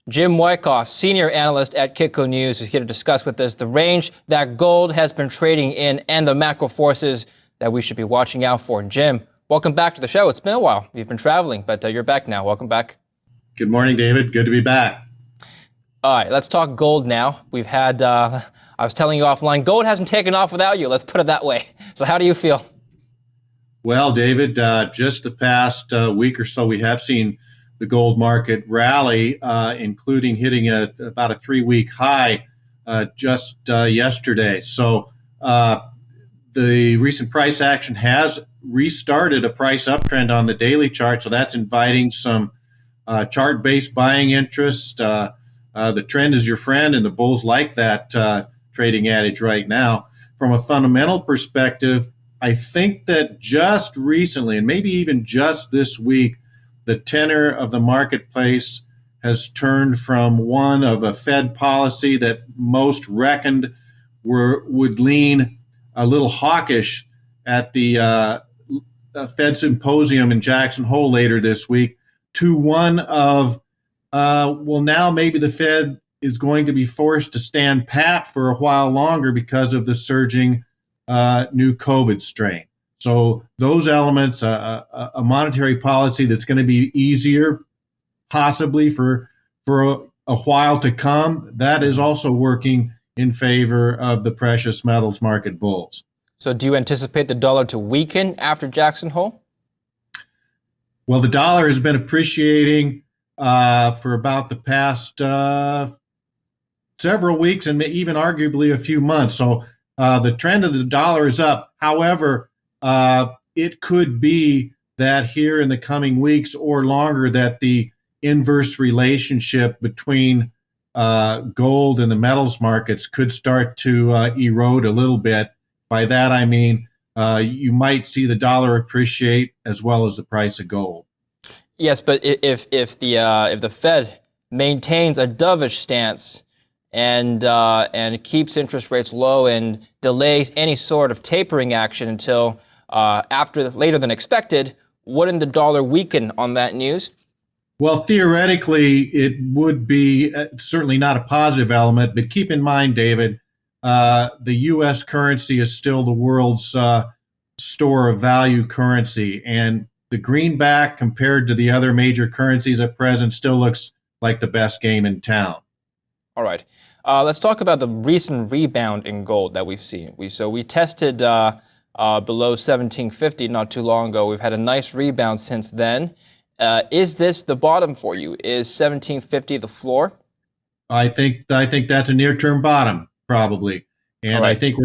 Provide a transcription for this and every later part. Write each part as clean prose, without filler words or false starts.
Jim Wyckoff, senior analyst at Kitco News, is here to discuss with us the range that gold has been trading in and the macro forces that we should be watching out for. Jim, welcome back to the show. It's been a while. You've been traveling, but you're back now. Welcome back. Good morning, David. Good to be back. All right, let's talk gold now. We've had, I was telling you offline, gold hasn't taken off without you. Let's put it that way. So how do you feel? Well, David, just the past week or so, we have seen the gold market rally, including hitting about a 3-week high just yesterday. So the recent price action has restarted a price uptrend on the daily chart. So that's inviting some chart-based buying interest. The trend is your friend, and the bulls like that trading adage right now. From a fundamental perspective, I think that just recently, and maybe even just this week, the tenor of the marketplace has turned from one of a Fed policy that most reckoned would lean a little hawkish at the Fed symposium in Jackson Hole later this week to one of, well, now maybe the Fed is going to be forced to stand pat for a while longer because of the surging new COVID strain. So those elements, a monetary policy that's going to be easier, possibly for a while to come, that is also working in favor of the precious metals market bulls. So do you anticipate the dollar to weaken after Jackson Hole? Well, the dollar has been appreciating for about the past several weeks and even arguably a few months. So the trend of the dollar is up. However, it could be that here in the coming weeks or longer that the inverse relationship between gold and the metals markets could start to erode a little bit. By that, I mean you might see the dollar appreciate as well as the price of gold. Yes, but if the Fed maintains a dovish stance and keeps interest rates low and delays any sort of tapering action until later than expected, wouldn't the dollar weaken on that news? Well, theoretically, it would be certainly not a positive element, but keep in mind, David, the U.S. currency is still the world's store of value currency, and the greenback compared to the other major currencies at present still looks like the best game in town. All right. Let's talk about the recent rebound in gold that we've seen. We tested below 1750 not too long ago. We've had a nice rebound since then. Is this the bottom for you? Is 1750 the floor? I think that's a near-term bottom, probably, and right. I think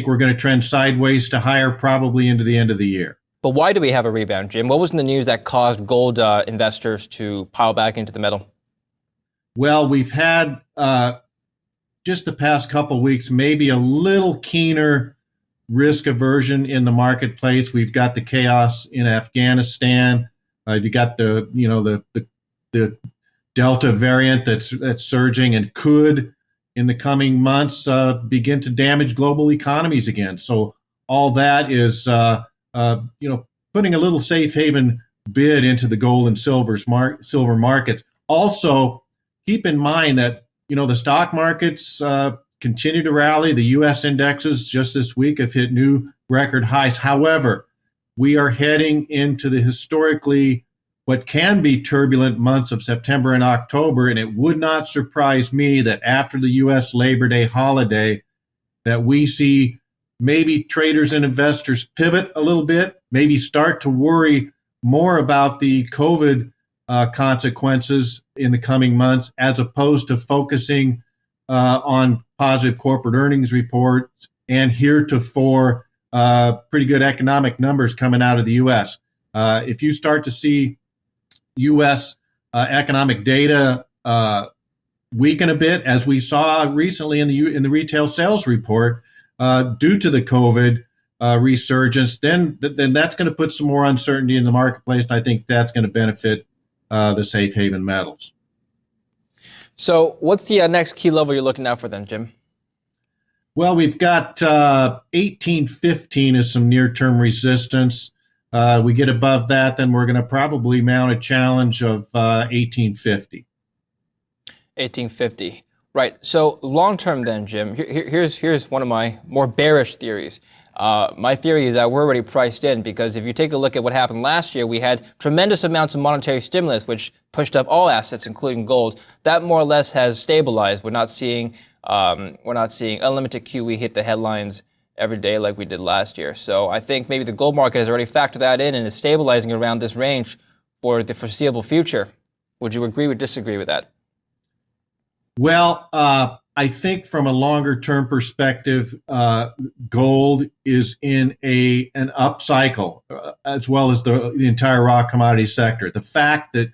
we're going to trend sideways to higher, probably into the end of the year. But why do we have a rebound, Jim? What was in the news that caused gold investors to pile back into the metal? Well, we've had just the past couple of weeks, maybe a little keener risk aversion in the marketplace. We've got the chaos in Afghanistan. You got the Delta variant that's surging and could, in the coming months, begin to damage global economies again. So all that is, putting a little safe haven bid into the gold and silver markets. Also, keep in mind that the stock markets continue to rally. The U.S. indexes just this week have hit new record highs. However, we are heading into the historically what can be turbulent months of September and October, and it would not surprise me that after the U.S. Labor Day holiday that we see maybe traders and investors pivot a little bit, maybe start to worry more about the COVID consequences in the coming months, as opposed to focusing on positive corporate earnings reports and heretofore pretty good economic numbers coming out of the U.S. If you start to see U.S. economic data weaken a bit, as we saw recently in the retail sales report due to the COVID resurgence, then that's going to put some more uncertainty in the marketplace, and I think that's going to benefit the safe haven metals. So what's the next key level you're looking out for then, Jim? Well, we've got 1815 as some near-term resistance. We get above that, then we're going to probably mount a challenge of 1850. 1850. Right. So long term, then, Jim. Here's one of my more bearish theories. My theory is that we're already priced in because if you take a look at what happened last year, we had tremendous amounts of monetary stimulus, which pushed up all assets, including gold. That more or less has stabilized. We're not seeing unlimited QE hit the headlines every day like we did last year. So I think maybe the gold market has already factored that in and is stabilizing around this range for the foreseeable future. Would you agree or disagree with that? Well, I think from a longer term perspective, gold is in an up cycle, as well as the entire raw commodity sector. The fact that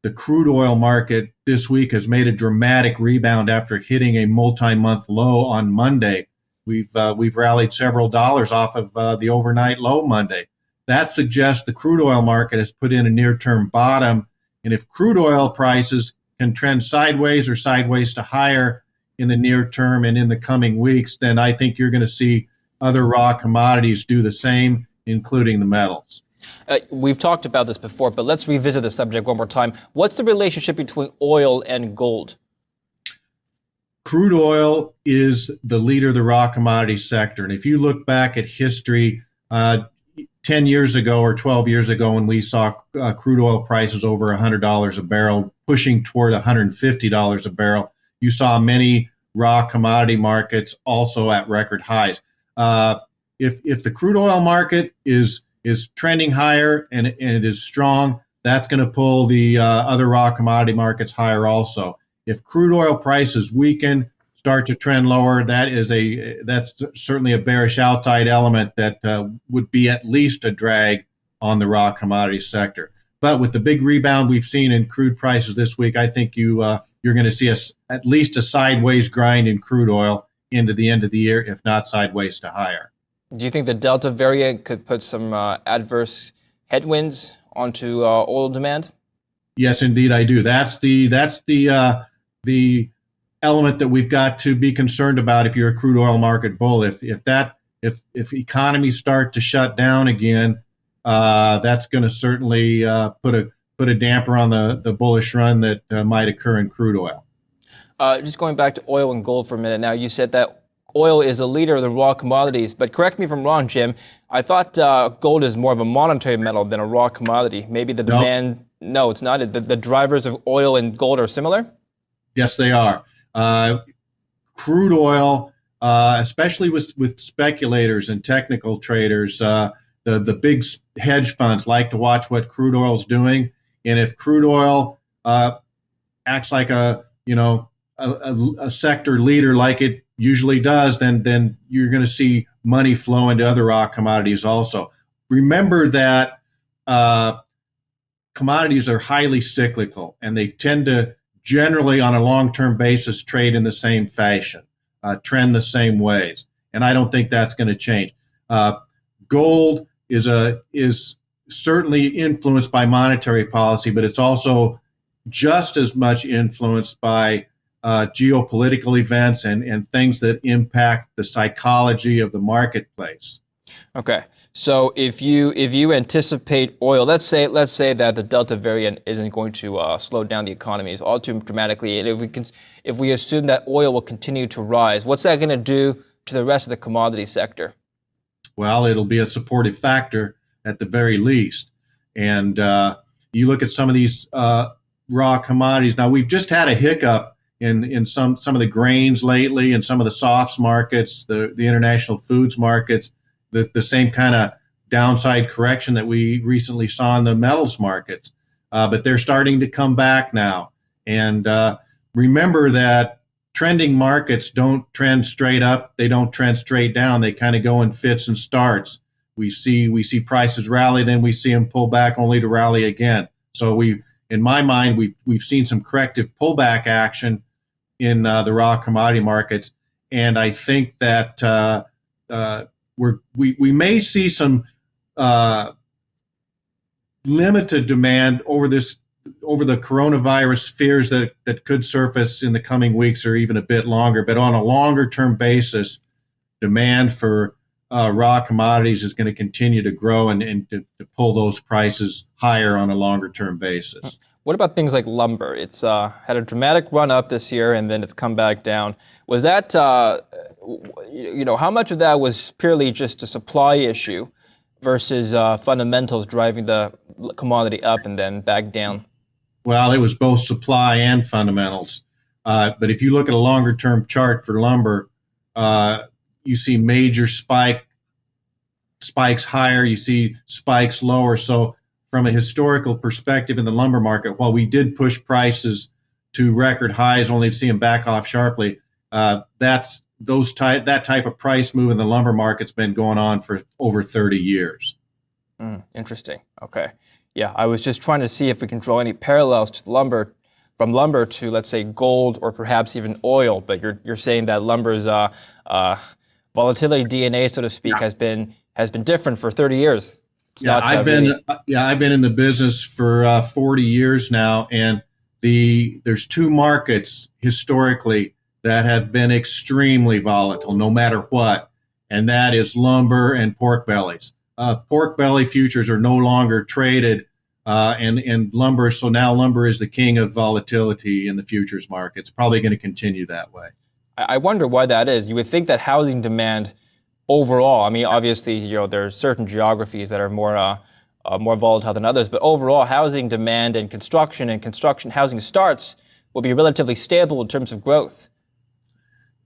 the crude oil market this week has made a dramatic rebound after hitting a multi-month low on Monday. We've rallied several dollars off of the overnight low Monday. That suggests the crude oil market has put in a near-term bottom. And if crude oil prices can trend sideways or sideways to higher in the near term and in the coming weeks, then I think you're going to see other raw commodities do the same, including the metals. We've talked about this before, but let's revisit the subject one more time. What's the relationship between oil and gold? Crude oil is the leader of the raw commodity sector. And if you look back at history, 10 years ago or 12 years ago when we saw crude oil prices over $100 a barrel, pushing toward $150 a barrel, you saw many raw commodity markets also at record highs. If the crude oil market is trending higher and it is strong, that's going to pull the other raw commodity markets higher also. If crude oil prices weaken, start to trend lower, that's certainly a bearish outside element that would be at least a drag on the raw commodity sector. But with the big rebound we've seen in crude prices this week, I think you're going to see at least a sideways grind in crude oil into the end of the year, if not sideways to higher. Do you think the Delta variant could put some adverse headwinds onto oil demand? Yes, indeed, I do. That's the element that we've got to be concerned about if you're a crude oil market bull. If economies start to shut down again, that's going to certainly put a damper on the bullish run that might occur in crude oil. Just going back to oil and gold for a minute now, you said that oil is a leader of the raw commodities, but correct me if I'm wrong, Jim. I thought gold is more of a monetary metal than a raw commodity. Maybe the demand, no, it's not. The drivers of oil and gold are similar? Yes, they are. Crude oil, especially with speculators and technical traders, the big hedge funds like to watch what crude oil is doing. And if crude oil acts like a sector leader like it usually does, then you're going to see money flow into other raw commodities also. Remember that commodities are highly cyclical, and they tend to generally on a long-term basis trade in the same fashion, trend the same ways. And I don't think that's going to change. Gold is certainly influenced by monetary policy, but it's also just as much influenced by geopolitical events and things that impact the psychology of the marketplace. Okay, so if you anticipate oil, let's say that the Delta variant isn't going to slow down the economies all too dramatically, and if we assume that oil will continue to rise, what's that going to do to the rest of the commodity sector? Well, it'll be a supportive factor at the very least. And you look at some of these raw commodities. Now, we've just had a hiccup in some of the grains lately and some of the softs markets, the international foods markets, the same kind of downside correction that we recently saw in the metals markets. But they're starting to come back now. And remember that trending markets don't trend straight up. They don't trend straight down. They kind of go in fits and starts. We see prices rally, then we see them pull back only to rally again. So in my mind, we've seen some corrective pullback action in the raw commodity markets, and I think that we may see some limited demand over the coronavirus fears that could surface in the coming weeks or even a bit longer. But on a longer term basis, demand for raw commodities is going to continue to grow and to pull those prices higher on a longer term basis. What about things like lumber? It's had a dramatic run up this year, and then it's come back down. Was that, how much of that was purely just a supply issue versus fundamentals driving the commodity up and then back down? Well, it was both supply and fundamentals. But if you look at a longer term chart for lumber, you see major spikes higher, you see spikes lower. So from a historical perspective in the lumber market, while we did push prices to record highs, only to see them back off sharply, that type of price move in the lumber market's been going on for over 30 years. Interesting. Okay. Yeah, I was just trying to see if we can draw any parallels to from lumber to, let's say, gold or perhaps even oil. But you're saying that lumber's volatility DNA, so to speak, has been different for 30 years. I've been in the business for 40 years now, and there's two markets historically that have been extremely volatile, no matter what, and that is lumber and pork bellies. Pork belly futures are no longer traded, and lumber. So now lumber is the king of volatility in the futures market. It's probably going to continue that way. I wonder why that is. You would think that housing demand overall, I mean, obviously, there are certain geographies that are more volatile than others, but overall, housing demand and construction housing starts will be relatively stable in terms of growth.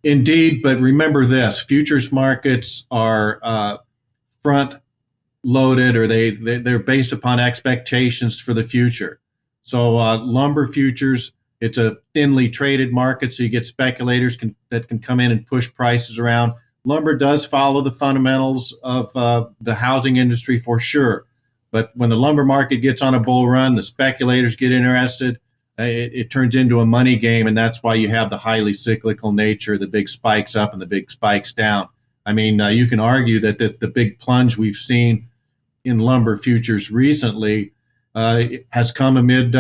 Indeed, but remember this: futures markets are front loaded, or they're based upon expectations for the future. So lumber futures, it's a thinly traded market, so you get speculators that can come in and push prices around. Lumber does follow the fundamentals of the housing industry for sure, but when the lumber market gets on a bull run, the speculators get interested. It turns into a money game, and that's why you have the highly cyclical nature, the big spikes up and the big spikes down. I mean, you can argue that the big plunge we've seen in lumber futures recently has come amid,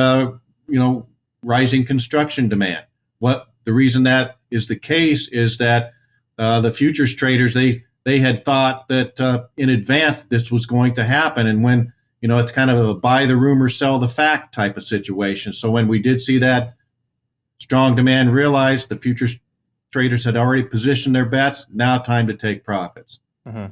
rising construction demand. What the reason that is the case is that the futures traders, they had thought that in advance this was going to happen, and when it's kind of a buy the rumor, sell the fact type of situation. So when we did see that strong demand realized, the futures traders had already positioned their bets. Now time to take profits. Mm-hmm.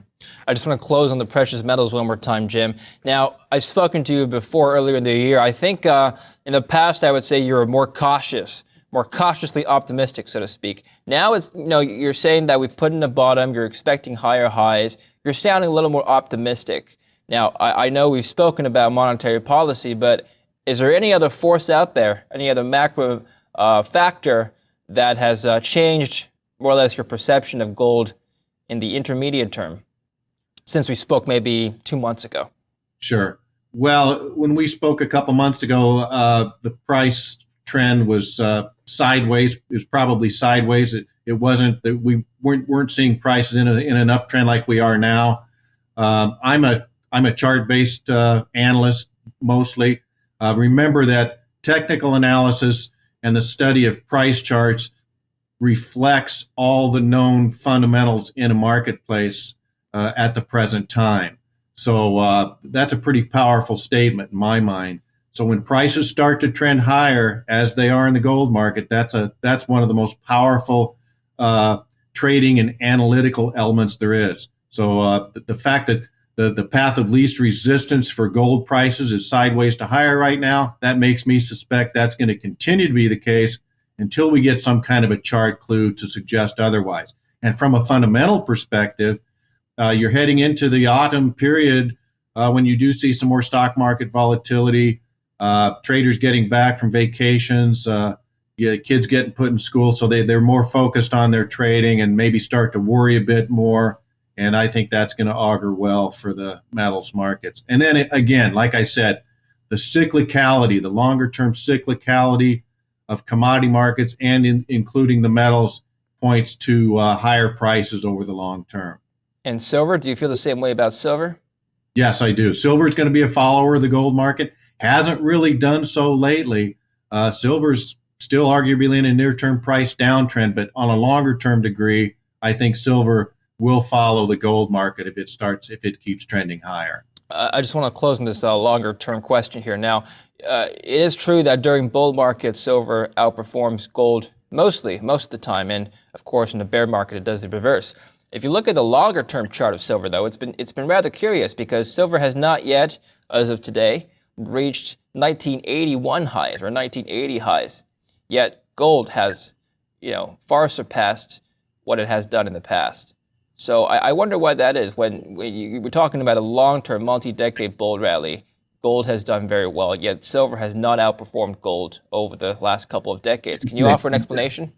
I just want to close on the precious metals one more time, Jim. Now, I've spoken to you before earlier in the year. I think in the past, I would say you were more cautiously optimistic, so to speak. Now it's, you're saying that we've put in a bottom, you're expecting higher highs. You're sounding a little more optimistic. Now, I know we've spoken about monetary policy, but is there any other force out there, any other macro factor that has changed more or less your perception of gold in the intermediate term since we spoke maybe 2 months ago? Sure. Well, when we spoke a couple months ago, the price trend was sideways. It was probably sideways. It wasn't that we weren't seeing prices in an uptrend like we are now. I'm a chart-based analyst mostly. Remember that technical analysis and the study of price charts reflects all the known fundamentals in a marketplace at the present time. So that's a pretty powerful statement in my mind. So when prices start to trend higher, as they are in the gold market, that's one of the most powerful trading and analytical elements there is. So the fact that the path of least resistance for gold prices is sideways to higher right now, that makes me suspect that's going to continue to be the case until we get some kind of a chart clue to suggest otherwise. And from a fundamental perspective, you're heading into the autumn period when you do see some more stock market volatility, traders getting back from vacations, kids getting put in school, so they're more focused on their trading and maybe start to worry a bit more. And I think that's going to augur well for the metals markets. And then again, like I said, the cyclicality, the longer term cyclicality of commodity markets and including the metals points to higher prices over the long term. And silver, do you feel the same way about silver? Yes, I do. Silver is going to be a follower of the gold market. Hasn't really done so lately. Silver's still arguably in a near-term price downtrend, but on a longer-term degree, I think silver will follow the gold market if it keeps trending higher. I just want to close on this longer term question here. Now, it is true that during bull markets, silver outperforms gold most of the time, and of course, in the bear market, it does the reverse. If you look at the longer term chart of silver, though, it's been rather curious because silver has not yet, as of today, reached 1981 highs or 1980 highs. Yet gold has, far surpassed what it has done in the past. So I wonder why that is. When you were talking about a long-term, multi-decade bull rally, gold has done very well, yet silver has not outperformed gold over the last couple of decades. Can you offer an explanation?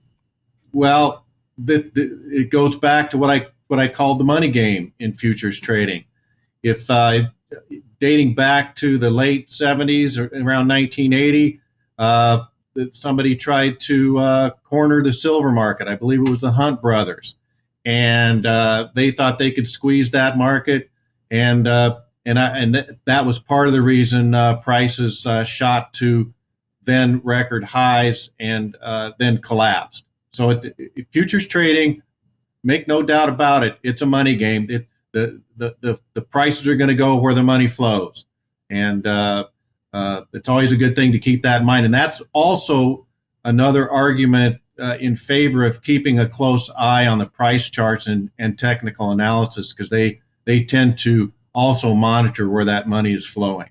Well, it goes back to what I called the money game in futures trading. If dating back to the late 70s or around 1980, somebody tried to corner the silver market. I believe it was the Hunt brothers, and they thought they could squeeze that market, and that was part of the reason prices shot to then record highs and then collapsed. So futures trading, make no doubt about it, it's a money game. The prices are going to go where the money flows, and it's always a good thing to keep that in mind. And that's also another argument in favor of keeping a close eye on the price charts and technical analysis, because they tend to also monitor where that money is flowing.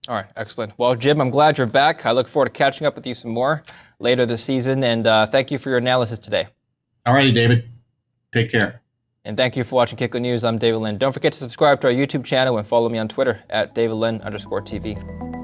All right, excellent. Well, Jim, I'm glad you're back. I look forward to catching up with you some more later this season, and thank you for your analysis today. All righty, David. Take care. And thank you for watching Kitco News. I'm David Lin. Don't forget to subscribe to our YouTube channel and follow me on Twitter at DavidLin_TV.